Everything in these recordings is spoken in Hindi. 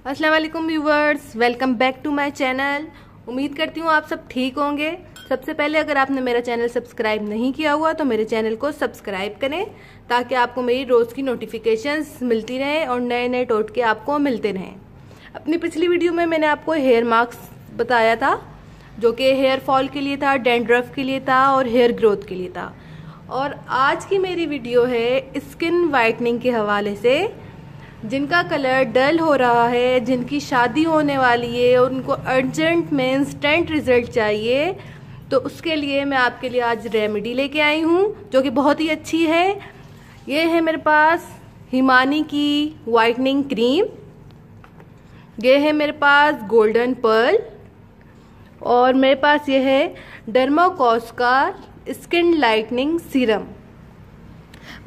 अस्सलाम वालेकुम viewers, welcome back to my channel. उम्मीद करती हूँ आप सब ठीक होंगे। सबसे पहले अगर आपने मेरा चैनल सब्सक्राइब नहीं किया हुआ तो मेरे चैनल को सब्सक्राइब करें ताकि आपको मेरी रोज़ की नोटिफिकेशंस मिलती रहें और नए नए टोटके आपको मिलते रहें। अपनी पिछली वीडियो में मैंने आपको हेयर मास्क बताया था जो कि हेयर फॉल के लिए था, डैंड्रफ के लिए था और हेयर ग्रोथ के लिए था। और आज की मेरी वीडियो है स्किन वाइटनिंग के हवाले से। जिनका कलर डल हो रहा है, जिनकी शादी होने वाली है और उनको अर्जेंट में इंस्टेंट रिजल्ट चाहिए, तो उसके लिए मैं आपके लिए आज रेमेडी लेके आई हूँ जो कि बहुत ही अच्छी है। ये है मेरे पास हिमानी की वाइटनिंग क्रीम, ये है मेरे पास गोल्डन पर्ल और मेरे पास ये है डर्माकोस का स्किन लाइटनिंग सीरम।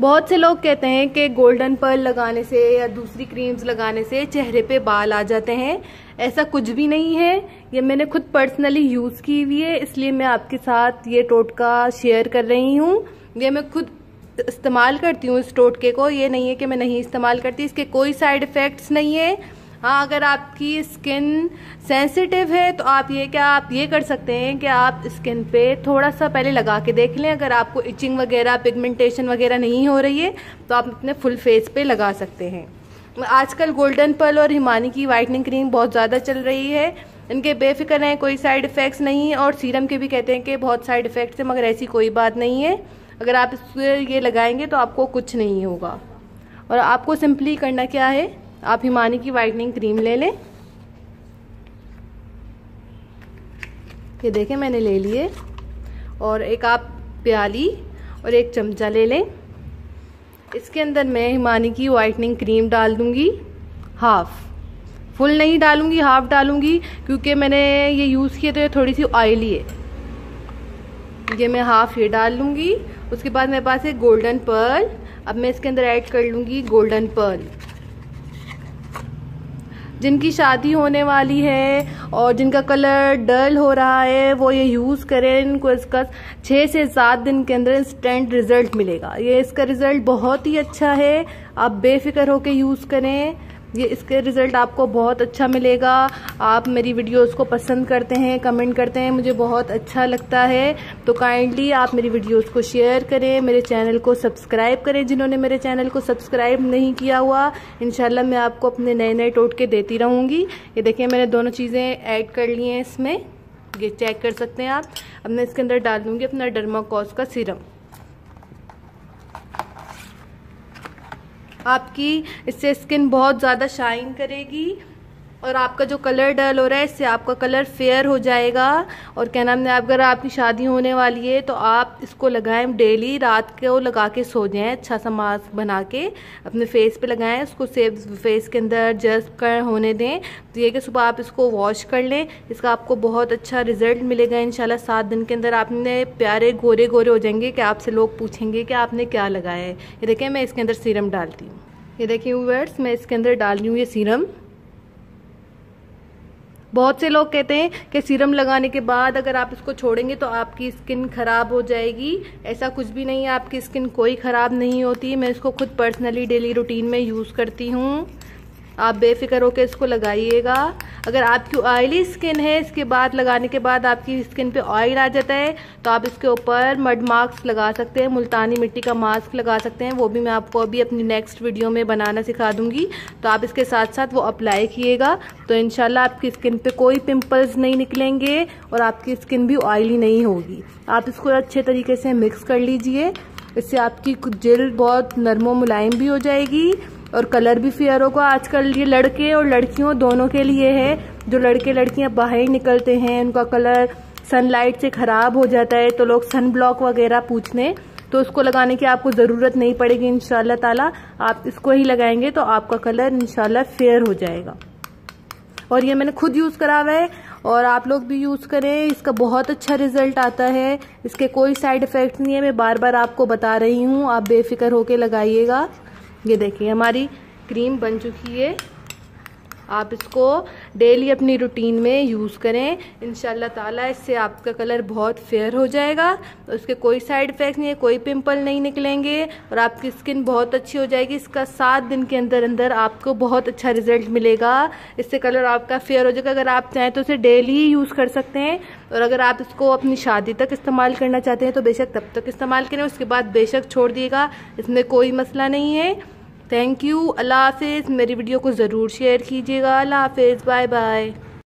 बहुत से लोग कहते हैं कि गोल्डन पर्ल लगाने से या दूसरी क्रीम्स लगाने से चेहरे पे बाल आ जाते हैं। ऐसा कुछ भी नहीं है। ये मैंने खुद पर्सनली यूज़ की हुई है, इसलिए मैं आपके साथ ये टोटका शेयर कर रही हूँ। ये मैं खुद इस्तेमाल करती हूँ इस टोटके को, ये नहीं है कि मैं नहीं इस्तेमाल करती। इसके कोई साइड इफ़ेक्ट्स नहीं है। हाँ, अगर आपकी स्किन सेंसिटिव है तो आप ये कर सकते हैं कि आप स्किन पे थोड़ा सा पहले लगा के देख लें। अगर आपको इचिंग वगैरह, पिगमेंटेशन वगैरह नहीं हो रही है तो आप अपने फुल फेस पे लगा सकते हैं। आजकल गोल्डन पर्ल और हिमानी की वाइटनिंग क्रीम बहुत ज़्यादा चल रही है। इनके बेफिक्र हैं, कोई साइड इफ़ेक्ट्स नहीं है। और सीरम के भी कहते हैं कि बहुत साइड इफ़ेक्ट्स हैं, मगर ऐसी कोई बात नहीं है। अगर आप ये लगाएंगे तो आपको कुछ नहीं होगा। और आपको सिंपली करना क्या है, आप हिमानी की वाइटनिंग क्रीम ले लें। ये देखें मैंने ले लिए। और एक आप प्याली और एक चमचा ले लें। इसके अंदर मैं हिमानी की वाइटनिंग क्रीम डाल दूंगी, हाफ। फुल नहीं डालूंगी, हाफ डालूंगी, क्योंकि मैंने ये यूज़ किया तो ये थोड़ी सी ऑयली है। ये मैं हाफ ये डाल लूंगी। उसके बाद मेरे पास है गोल्डन पर्ल। अब मैं इसके अंदर ऐड कर लूंगी गोल्डन पर्ल। जिनकी शादी होने वाली है और जिनका कलर डल हो रहा है वो ये यूज़ करें। इनको इसका 6 से 7 दिन के अंदर इंस्टेंट रिजल्ट मिलेगा। ये इसका रिजल्ट बहुत ही अच्छा है, आप बेफिक्र होके यूज़ करें। ये इसके रिजल्ट आपको बहुत अच्छा मिलेगा। आप मेरी वीडियोस को पसंद करते हैं, कमेंट करते हैं, मुझे बहुत अच्छा लगता है। तो काइंडली आप मेरी वीडियोस को शेयर करें, मेरे चैनल को सब्सक्राइब करें। जिन्होंने मेरे चैनल को सब्सक्राइब नहीं किया हुआ, इंशाल्लाह मैं आपको अपने नए नए टोटके देती रहूँगी। ये देखिए मैंने दोनों चीज़ें ऐड कर ली हैं इसमें, ये चेक कर सकते हैं आप। अब मैं इसके अंदर डाल दूँगी अपना डर्माकोस का सीरम। आपकी इससे स्किन बहुत ज़्यादा शाइन करेगी और आपका जो कलर डल हो रहा है इससे आपका कलर फेयर हो जाएगा। और क्या नाम है, अगर आपकी शादी होने वाली है तो आप इसको लगाएं डेली, रात को लगा के सो जाएं। अच्छा सा मास्क बना के अपने फेस पे लगाएं, उसको सेफ फेस के अंदर जस्ट कर होने दें। तो ये कि सुबह आप इसको वॉश कर लें, इसका आपको बहुत अच्छा रिजल्ट मिलेगा इंशाल्लाह। 7 दिन के अंदर आपने प्यारे गोरे गोरे हो जाएंगे कि आपसे लोग पूछेंगे कि आपने क्या लगाया है। ये देखिए मैं इसके अंदर सीरम डालती हूँ। ये देखिए व्यूअर्स, मैं इसके अंदर डाल रही हूँ ये सीरम। बहुत से लोग कहते हैं कि सीरम लगाने के बाद अगर आप इसको छोड़ेंगे तो आपकी स्किन खराब हो जाएगी। ऐसा कुछ भी नहीं है, आपकी स्किन कोई खराब नहीं होती। मैं इसको खुद पर्सनली डेली रूटीन में यूज़ करती हूँ। आप बेफिक्र होकर इसको लगाइएगा। अगर आपकी ऑयली स्किन है, इसके बाद लगाने के बाद आपकी स्किन पे ऑयल आ जाता है तो आप इसके ऊपर मड मास्क लगा सकते हैं, मुल्तानी मिट्टी का मास्क लगा सकते हैं। वो भी मैं आपको अभी अपनी नेक्स्ट वीडियो में बनाना सिखा दूंगी। तो आप इसके साथ साथ वो अप्लाई किएगा तो इंशाल्लाह आपकी स्किन पे कोई पिंपल्स नहीं निकलेंगे और आपकी स्किन भी ऑयली नहीं होगी। आप इसको अच्छे तरीके से मिक्स कर लीजिए, इससे आपकी जेल बहुत नरमो मुलायम भी हो जाएगी और कलर भी फेयर होगा। आजकल ये लड़के और लड़कियों दोनों के लिए है। जो लड़के लड़कियां बाहर निकलते हैं उनका कलर सनलाइट से खराब हो जाता है तो लोग सन ब्लॉक वगैरह पूछने, तो उसको लगाने की आपको ज़रूरत नहीं पड़ेगी इंशाल्लाह ताला। आप इसको ही लगाएंगे तो आपका कलर इंशाल्लाह फेयर हो जाएगा। और ये मैंने खुद यूज़ करा हुआ है और आप लोग भी यूज़ करें, इसका बहुत अच्छा रिजल्ट आता है। इसके कोई साइड इफ़ेक्ट नहीं है, मैं बार बार आपको बता रही हूँ, आप बेफिक्र होके लगाइएगा। ये देखिए हमारी क्रीम बन चुकी है। आप इसको डेली अपनी रूटीन में यूज़ करें। इंशाल्लाह ताला इससे आपका कलर बहुत फेयर हो जाएगा। तो इसके कोई साइड इफ़ेक्ट्स नहीं है, कोई पिंपल नहीं निकलेंगे और आपकी स्किन बहुत अच्छी हो जाएगी। इसका 7 दिन के अंदर अंदर आपको बहुत अच्छा रिजल्ट मिलेगा। इससे कलर आपका फेयर हो जाएगा। अगर आप चाहें तो इसे डेली ही यूज़ कर सकते हैं और अगर आप इसको अपनी शादी तक इस्तेमाल करना चाहते हैं तो बेशक तब तक इस्तेमाल करें, उसके बाद बेशक छोड़ दिएगा, इसमें कोई मसला नहीं है। Thank you. अल्लाह हाफिज़। मेरी वीडियो को ज़रूर शेयर कीजिएगा। अल्लाह हाफिज़। Bye bye.